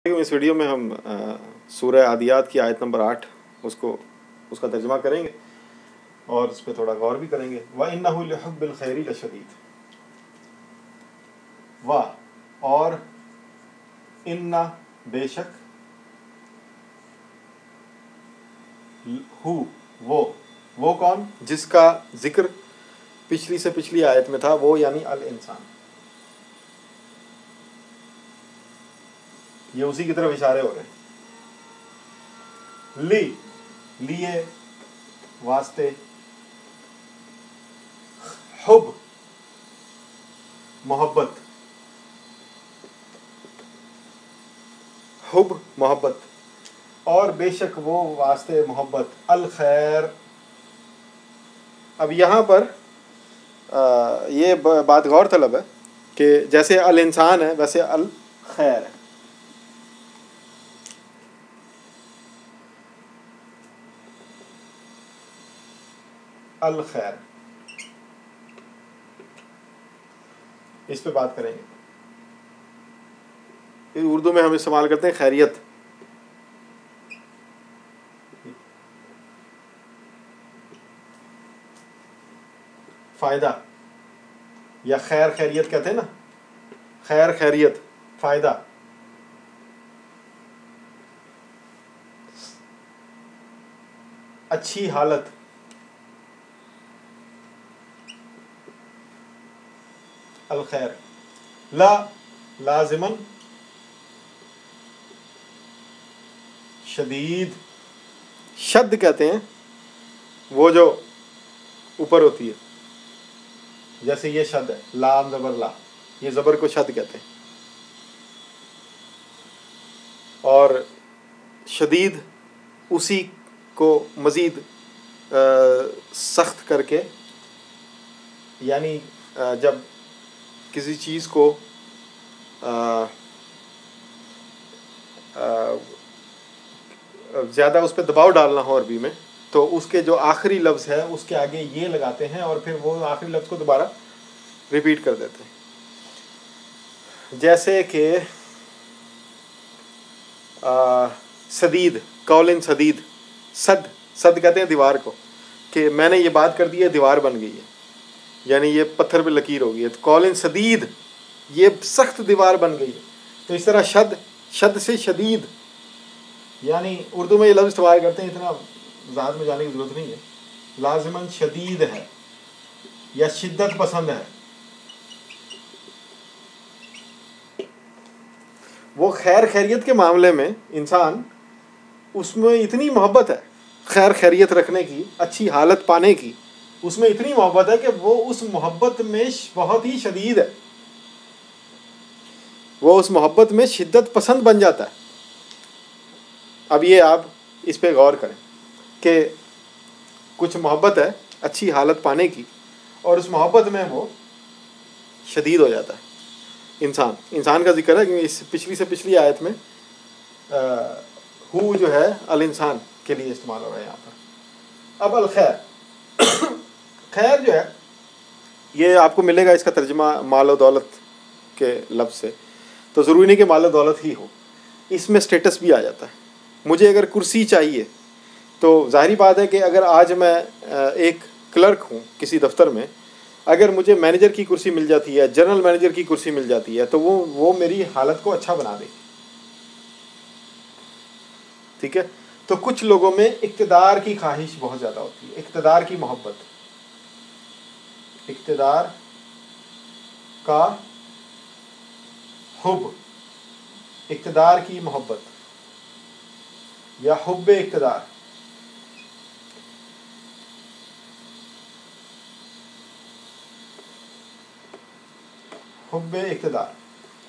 اس video میں ہم سورہ عادیات کی آیت نمبر 8 اس کا ترجمہ کریں گے اور اس پہ تھوڑا غور بھی کریں گے. وَإِنَّهُ لِحُبِّ الْخَيْرِ لَشَدِيدٌ. اور اِنَّ بے شک وہ کون جس کا ذکر پچھلی سے پچھلی آیت میں تھا، وہ یعنی الانسان. یہ اسی کی طرف اشارے ہو رہے ہیں. لیے واسطے، حب محبت، حب محبت، اور بے شک وہ واسطے محبت الخیر. اب یہاں پر یہ بات غور طلب ہے کہ جیسے الانسان ہے ویسے الخیر ہے. الخیر اس پہ بات کریں گے. اردو میں ہم استعمال کرتے ہیں خیریت. فائدہ یا خیر خیریت کہتے ہیں نا، خیر خیریت فائدہ. اچھی حالت، الخیر. لازمن شدید، شد کہتے ہیں وہ جو اوپر ہوتی ہے، جیسے یہ شد ہے، لام زبر لا، یہ زبر کو شد کہتے ہیں. اور شدید اسی کو مزید سخت کر کے، یعنی جب کسی چیز کو زیادہ اس پہ دباؤ ڈالنا ہو عربی میں، تو اس کے جو آخری لفظ ہے اس کے آگے یہ لگاتے ہیں اور پھر وہ آخری لفظ کو دوبارہ ریپیٹ کر دیتے ہیں. جیسے کہ سدید، قول سدید. صد کہتے ہیں دیوار کو، کہ میں نے یہ بات کر دی ہے، دیوار بن گئی ہے، یعنی یہ پتھر پہ لکیر ہو گئی ہے. تو قول سدید، یہ سخت دیوار بن گئی ہے. تو اس طرح شد سے شدید، یعنی اردو میں یہ لفظ استعمال کرتے ہیں، اتنا ذات میں جانے کی ضرورت نہیں ہے. لازماً شدید ہے یا شدت پسند ہے. وہ خیر خیریت کے معاملے میں انسان، اس میں اتنی محبت ہے خیر خیریت رکھنے کی، اچھی حالت پانے کی، اس میں اتنی محبت ہے کہ وہ اس محبت میں بہت ہی شدید ہے، وہ اس محبت میں شدت پسند بن جاتا ہے. اب یہ آپ اس پہ غور کریں کہ کچھ محبت ہے اچھی حالت پانے کی، اور اس محبت میں وہ شدید ہو جاتا ہے. انسان کا ذکر ہے کہ اس پچھلی سے پچھلی آیت میں ہو جو ہے الانسان کے لیے استعمال ہو رہا ہے یہاں پر. اب الخیر، خیر جو ہے یہ آپ کو ملے گا، اس کا ترجمہ مال و دولت کے لفظ سے. تو ضروری نہیں کہ مال و دولت ہی ہو، اس میں سٹیٹس بھی آ جاتا ہے. مجھے اگر کرسی چاہیے تو ظاہری بات ہے کہ اگر آج میں ایک کلرک ہوں کسی دفتر میں، اگر مجھے مینیجر کی کرسی مل جاتی ہے، جنرل مینیجر کی کرسی مل جاتی ہے، تو وہ میری حالت کو اچھا بنا دے. ٹھیک ہے. تو کچھ لوگوں میں اقتدار کی خواہش بہت زیادہ ہوتی ہے، اقتدار کی محبت، اقتدار کا حب، اقتدار کی محبت یا حب اقتدار. حب اقتدار.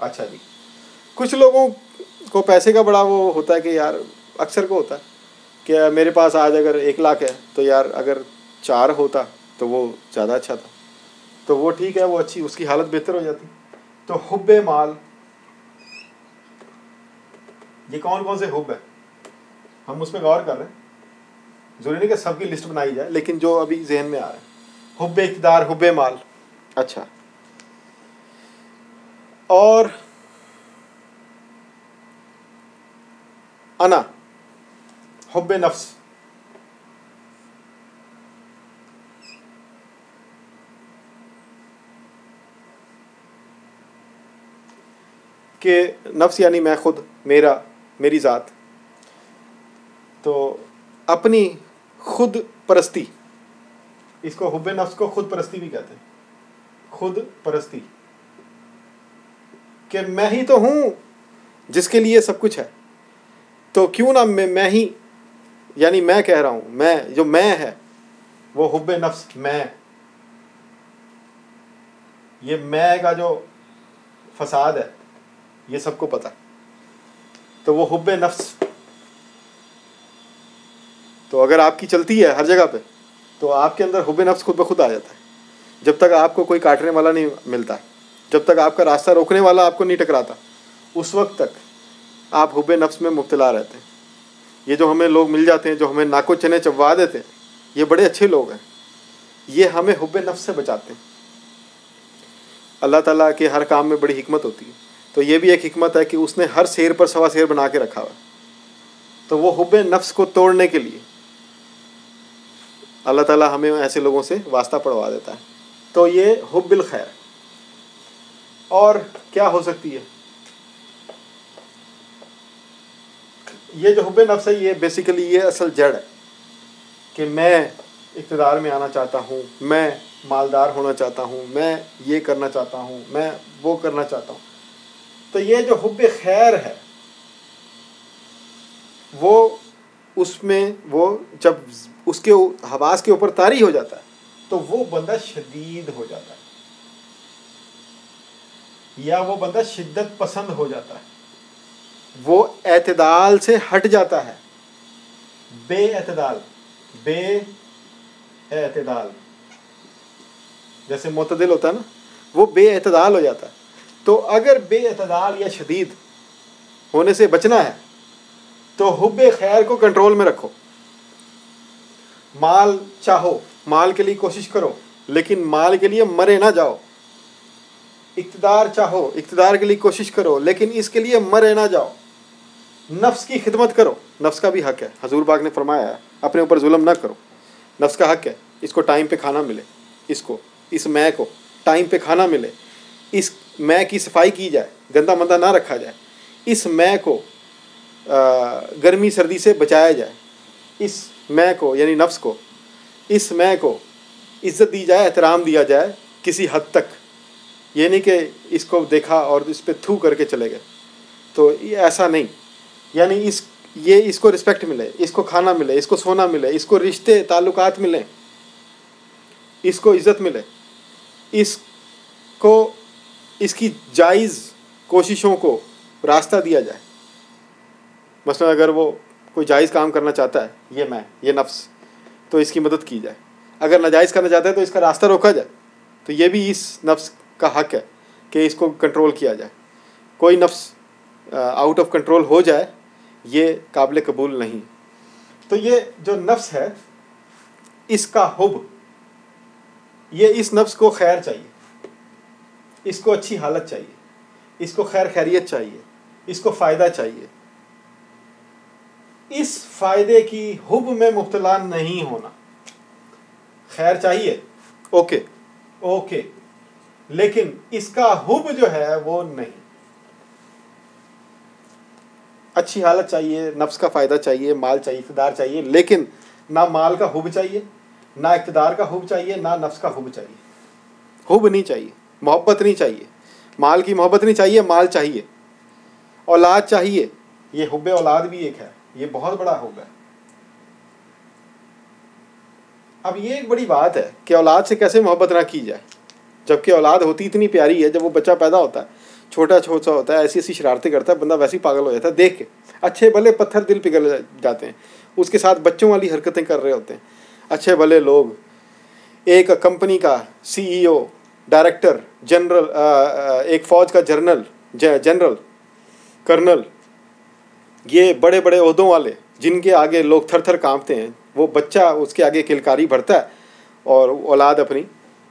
اچھا جی، کچھ لوگوں کو پیسے کا بڑا وہ ہوتا ہے کہ یار، اکثر کو ہوتا ہے کہ میرے پاس آج اگر 1,00,000 ہے تو یار اگر 4 ہوتا تو وہ زیادہ اچھا تھا. تو وہ ٹھیک ہے، وہ اچھی، اس کی حالت بہتر ہو جاتی. تو حب مال، یہ کون سے حب ہے ہم اس پہ غور کر رہے ہیں. ضروری نہیں کہ سب کی لسٹ بنائی جائے، لیکن جو ابھی ذہن میں آ رہا ہے. حب اقتدار، حب مال. اچھا، اور انا حب نفس. کہ نفس یعنی میں خود، میری ذات. تو اپنی خود پرستی، اس کو حب نفس کو خود پرستی بھی کہتے ہیں. خود پرستی کہ میں ہی تو ہوں جس کے لیے سب کچھ ہے، تو کیوں نہ میں ہی، یعنی میں کہہ رہا ہوں، میں جو میں ہے وہ حب نفس میں. یہ میں کا جو فساد ہے یہ سب کو پتہ، تو وہ حب نفس. تو اگر آپ کی چلتی ہے ہر جگہ پہ تو آپ کے اندر حب نفس خود بخود آ جاتا ہے. جب تک آپ کو کوئی کاٹنے والا نہیں ملتا، جب تک آپ کا راستہ روکنے والا آپ کو نہیں ٹکراتا، اس وقت تک آپ حب نفس میں مبتلا رہتے ہیں. یہ جو ہمیں لوگ مل جاتے ہیں جو ہمیں ناکو چنے چبوا دیتے ہیں، یہ بڑے اچھے لوگ ہیں، یہ ہمیں حب نفس سے بچاتے ہیں. اللہ تعالیٰ کے ہر کام میں بڑی حکمت ہوتی ہے، تو یہ بھی ایک حکمت ہے کہ اس نے ہر شیر پر سوا شیر بنا کے رکھا ہوا. تو وہ حب نفس کو توڑنے کے لیے اللہ تعالیٰ ہمیں ایسے لوگوں سے واسطہ پڑوا دیتا ہے. تو یہ حب الخیر. اور کیا ہو سکتی ہے یہ جو حب نفس ہے؟ یہ بیسیکلی یہ اصل جڑ ہے کہ میں اقتدار میں آنا چاہتا ہوں، میں مالدار ہونا چاہتا ہوں، میں یہ کرنا چاہتا ہوں، میں وہ کرنا چاہتا ہوں. تو یہ جو حب خیر ہے وہ اس میں، وہ جب اس کے حواس کے اوپر طاری ہو جاتا ہے تو وہ بندہ شدید ہو جاتا ہے، یا وہ بندہ شدت پسند ہو جاتا ہے، وہ اعتدال سے ہٹ جاتا ہے. بے اعتدال جیسے معتدل ہوتا ہے نا، وہ بے اعتدال ہو جاتا ہے. تو اگر بے اعتدال یا شدید ہونے سے بچنا ہے تو حب خیر کو کنٹرول میں رکھو. مال چاہو، مال کے لیے کوشش کرو، لیکن مال کے لیے مرے نہ جاؤ. اقتدار چاہو، اقتدار کے لیے کوشش کرو، لیکن اس کے لیے مرے نہ جاؤ. نفس کی خدمت کرو، نفس کا بھی حق ہے. حضور پاک نے فرمایا ہے اپنے اوپر ظلم نہ کرو. نفس کا حق ہے، اس کو ٹائم پہ کھانا ملے، اس میں کو ٹائم پہ کھانا ملے، اس میں کی صفائی کی جائے، گندا مندہ نہ رکھا جائے، اس میں کو گرمی سردی سے بچایا جائے، اس میں کو یعنی نفس کو، اس میں کو عزت دی جائے، احترام دیا جائے کسی حد تک. یہ نہیں کہ اس کو دیکھا اور اس پہ تھو کر کے چلے گئے. تو یہ ایسا نہیں، یعنی اس کو رسپیکٹ ملے، اس کو کھانا ملے، اس کو سونا ملے، اس کو رشتے تعلقات ملیں، اس کو عزت ملے، اس کو اس کی جائز کوششوں کو راستہ دیا جائے. مثلا اگر وہ کوئی جائز کام کرنا چاہتا ہے، یہ نفس، تو اس کی مدد کی جائے. اگر ناجائز کرنا چاہتا ہے تو اس کا راستہ روکا جائے. تو یہ بھی اس نفس کا حق ہے کہ اس کو کنٹرول کیا جائے. کوئی نفس آؤٹ آف کنٹرول ہو جائے یہ قابل قبول نہیں. تو یہ جو نفس ہے اس کا حب، یہ اس نفس کو خیر چاہیے، اس کو اچھی حالت چاہیے، اس کو خیر خیریت چاہیے، اس کو فائدہ چاہیے. اس فائدے کی حب میں مبتلا نہیں ہونا. خیر چاہیے، اوکے، لیکن اس کا حب جو ہے وہ نہیں. اچھی حالت چاہیے، نفس کا فائدہ چاہیے، مال چاہیے، اقتدار چاہیے، لیکن نہ مال کا حب چاہیے، نہ اقتدار کا حب چاہیے، نہ نفس کا حب چاہیے. حب نہیں چاہیے، محبت نہیں چاہیے، مال کی محبت نہیں چاہیے، مال چاہیے. اولاد چاہیے، یہ حب اولاد بھی ایک ہے، یہ بہت بڑا حب ہے. اب یہ ایک بڑی بات ہے کہ اولاد سے کیسے محبت نہ کی جائے، جبکہ اولاد ہوتی اتنی پیاری ہے. جب وہ بچہ پیدا ہوتا ہے چھوٹا ہوتا ہے، ایسی شرارتیں کرتا ہے، بندہ ویسے ہی پاگل ہو جاتا ہے دیکھ کے. اچھے بھلے پتھر دل پگھل جاتے ہیں، اس کے ساتھ بچوں والی حرکتیں کر رہے ہوتے ہیں. اچھے بھلے لوگ، ایک کمپنی کا CEO، ڈائریکٹر جنرل، ایک فوج کا جنرل، کرنل، یہ بڑے بڑے عہدوں والے جن کے آگے لوگ تھر تھر کانپتے ہیں، وہ بچہ اس کے آگے کلکاری بھرتا ہے اور اولاد اپنی،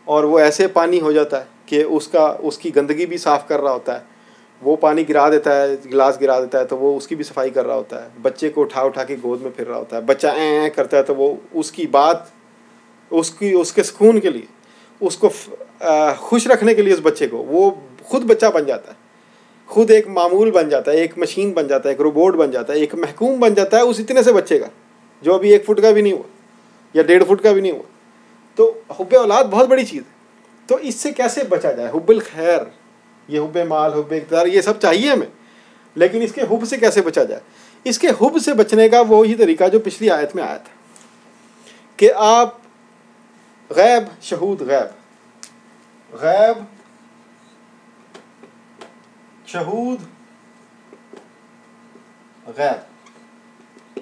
اور وہ ایسے پانی ہو جاتا ہے کہ اس کی گندگی بھی صاف کر رہا ہوتا ہے، وہ پانی گرا دیتا ہے، گلاس گرا دیتا ہے تو وہ اس کی بھی صفائی کر رہا ہوتا ہے، بچے کو اٹھا اٹھا کے گود میں پھر رہا ہوتا ہے، بچہ ایں کرتا ہے تو وہ اس کی بات، اس کے سکون کے لیے، اس کو خوش رکھنے کے لیے اس بچے کو، وہ خود بچہ بن جاتا ہے، خود ایک معمول بن جاتا ہے، ایک مشین بن جاتا ہے، ایک روبوٹ بن جاتا ہے، ایک محکوم بن جاتا ہے اس اتنے سے بچے کا جو ابھی 1 فٹ کا بھی نہیں ہوا یا 1.5 فٹ کا بھی نہیں ہوا. تو حب اولاد بہت بڑی چیز ہے. تو اس سے کیسے بچا جائے؟ حب الخیر، یہ حب مال، حب اقتدار، یہ سب چاہیے ہمیں، لیکن اس کے حب سے کیسے بچا جائے؟ اس کے حب سے بچنے کا وہی طریقہ جو پچھلی آیت میں آیا تھا کہ آپ غیب شہود، غیب شہود غیب،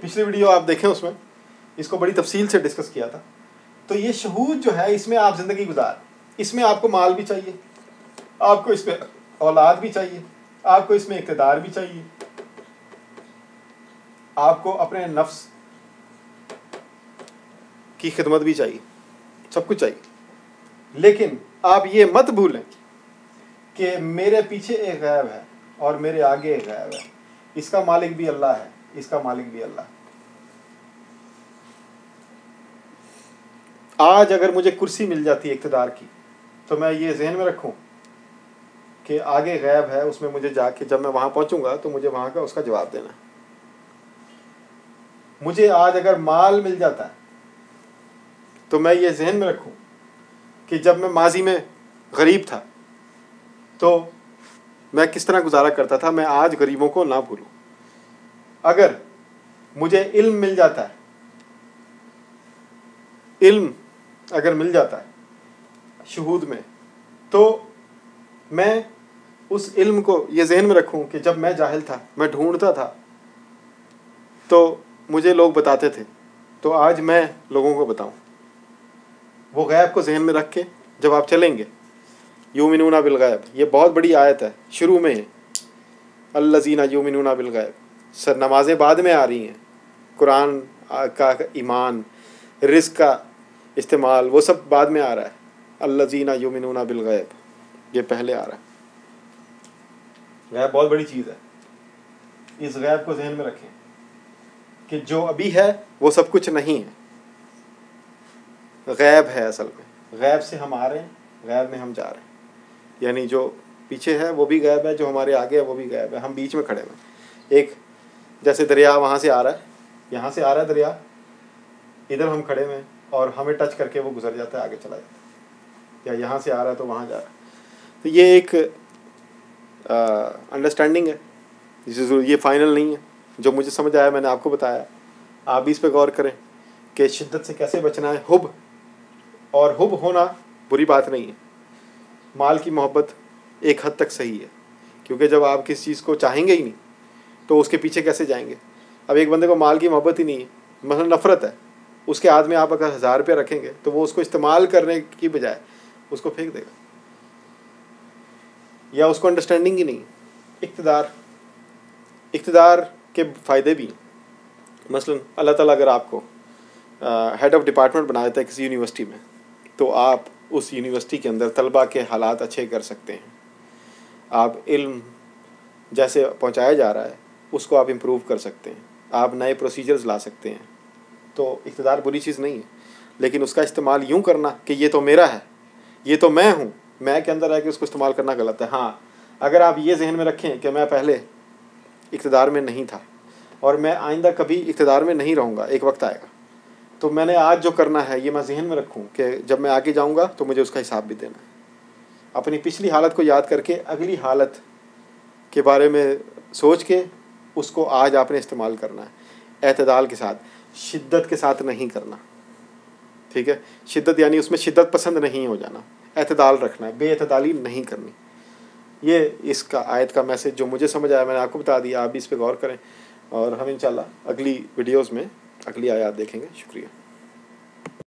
پچھلی ویڈیو آپ دیکھیں اس میں اس کو بڑی تفصیل سے ڈسکس کیا تھا. تو یہ شہود جو ہے اس میں آپ زندگی گزار، اس میں آپ کو مال بھی چاہیے، آپ کو اس میں اولاد بھی چاہیے، آپ کو اس میں اقتدار بھی چاہیے، آپ کو اپنے نفس کی خدمت بھی چاہیے، سب کچھ چاہیے. لیکن آپ یہ مت بھولیں کہ میرے پیچھے ایک غیب ہے اور میرے آگے ایک غیب ہے، اس کا مالک بھی اللہ ہے، اس کا مالک بھی اللہ ہے. آج اگر مجھے کرسی مل جاتی ہے اقتدار کی تو میں یہ ذہن میں رکھوں کہ آگے غیب ہے، اس میں مجھے جا کے جب میں وہاں پہنچوں گا تو مجھے وہاں کا اس کا جواب دینا. مجھے آج اگر مال مل جاتا ہے تو میں یہ ذہن میں رکھوں کہ جب میں ماضی میں غریب تھا تو میں کس طرح گزارا کرتا تھا، میں آج غریبوں کو نہ بھولوں. اگر مجھے علم مل جاتا ہے، علم اگر مل جاتا ہے شہود میں، تو میں اس علم کو یہ ذہن میں رکھوں کہ جب میں جاہل تھا، میں ڈھونڈتا تھا تو مجھے لوگ بتاتے تھے، تو آج میں لوگوں کو بتاؤں. وہ غیب کو ذہن میں رکھ کے جب آپ چلیں گے، یؤمنون بالغیب، یہ بہت بڑی آیت ہے، شروع میں ہے الذین یؤمنون بالغیب، سر نمازیں بعد میں آ رہی ہیں، قرآن کا ایمان، رزق کا استعمال، وہ سب بعد میں آ رہا ہے. الذین یؤمنون بالغیب یہ پہلے آ رہا ہے. غیب بہت بڑی چیز ہے، اس غیب کو ذہن میں رکھیں کہ جو ابھی ہے وہ سب کچھ نہیں ہے، غیب ہے. اصل میں غیب سے ہم آ رہے ہیں، غیب میں ہم جا رہے ہیں. یعنی جو پیچھے ہے وہ بھی غیب ہے، جو ہمارے آگے ہے وہ بھی غیب ہے، ہم بیچ میں کھڑے ہوئے. ایک جیسے دریا وہاں سے آ رہا ہے، یہاں سے آ رہا ہے دریا، ادھر ہم کھڑے ہوئے ہیں اور ہمیں ٹچ کر کے وہ گزر جاتا ہے، آگے چلا جاتا ہے، یا یہاں سے آ رہا ہے تو وہاں جا رہا ہے. تو یہ ایک انڈرسٹینڈنگ ہے، یہ فائنل نہیں ہے. جو مجھے سمجھ آیا میں نے آپ کو بتایا، آپ بھی اس پہ غور کریں کہ شدت سے کیسے بچنا ہے. حب، اور حب ہونا بری بات نہیں ہے. مال کی محبت ایک حد تک صحیح ہے، کیونکہ جب آپ کسی چیز کو چاہیں گے ہی نہیں تو اس کے پیچھے کیسے جائیں گے. اب ایک بندے کو مال کی محبت ہی نہیں ہے، مثلا نفرت ہے، اس کے ہاتھ میں آپ اگر 1000 روپیہ رکھیں گے تو وہ اس کو استعمال کرنے کی بجائے اس کو پھینک دے گا، یا اس کو انڈرسٹینڈنگ ہی نہیں. اقتدار کے فائدے بھی ہیں. مثلا اللہ تعالیٰ اگر آپ کو ہیڈ آف ڈپارٹمنٹ بنا دیتا ہے کسی یونیورسٹی میں، تو آپ اس یونیورسٹی کے اندر طلباء کے حالات اچھے کر سکتے ہیں. آپ علم جیسے پہنچایا جا رہا ہے اس کو آپ امپروو کر سکتے ہیں، آپ نئے پروسیجرز لا سکتے ہیں. تو اقتدار بری چیز نہیں ہے، لیکن اس کا استعمال یوں کرنا کہ یہ تو میرا ہے، یہ تو میں ہوں، میں کے اندر ہے کہ اس کو استعمال کرنا غلط ہے. ہاں، اگر آپ یہ ذہن میں رکھیں کہ میں پہلے اقتدار میں نہیں تھا اور میں آئندہ کبھی اقتدار میں نہیں رہوں گا، ایک وقت آئے گا، تو میں نے آج جو کرنا ہے یہ میں ذہن میں رکھوں کہ جب میں آگے جاؤں گا تو مجھے اس کا حساب بھی دینا ہے. اپنی پچھلی حالت کو یاد کر کے اگلی حالت کے بارے میں سوچ کے اس کو آج آپ نے استعمال کرنا ہے، اعتدال کے ساتھ، شدت کے ساتھ نہیں کرنا. ٹھیک ہے، شدت یعنی اس میں شدت پسند نہیں ہو جانا، اعتدال رکھنا ہے، بے اعتدالی نہیں کرنی. یہ اس کا آیت کا میسج جو مجھے سمجھ آیا میں نے آپ کو بتا دیا. آپ بھی اس پہ غور کریں، اور ہم انشاءاللہ اگلی ویڈیوز میں اگلی آیات دیکھیں گے. شکریہ.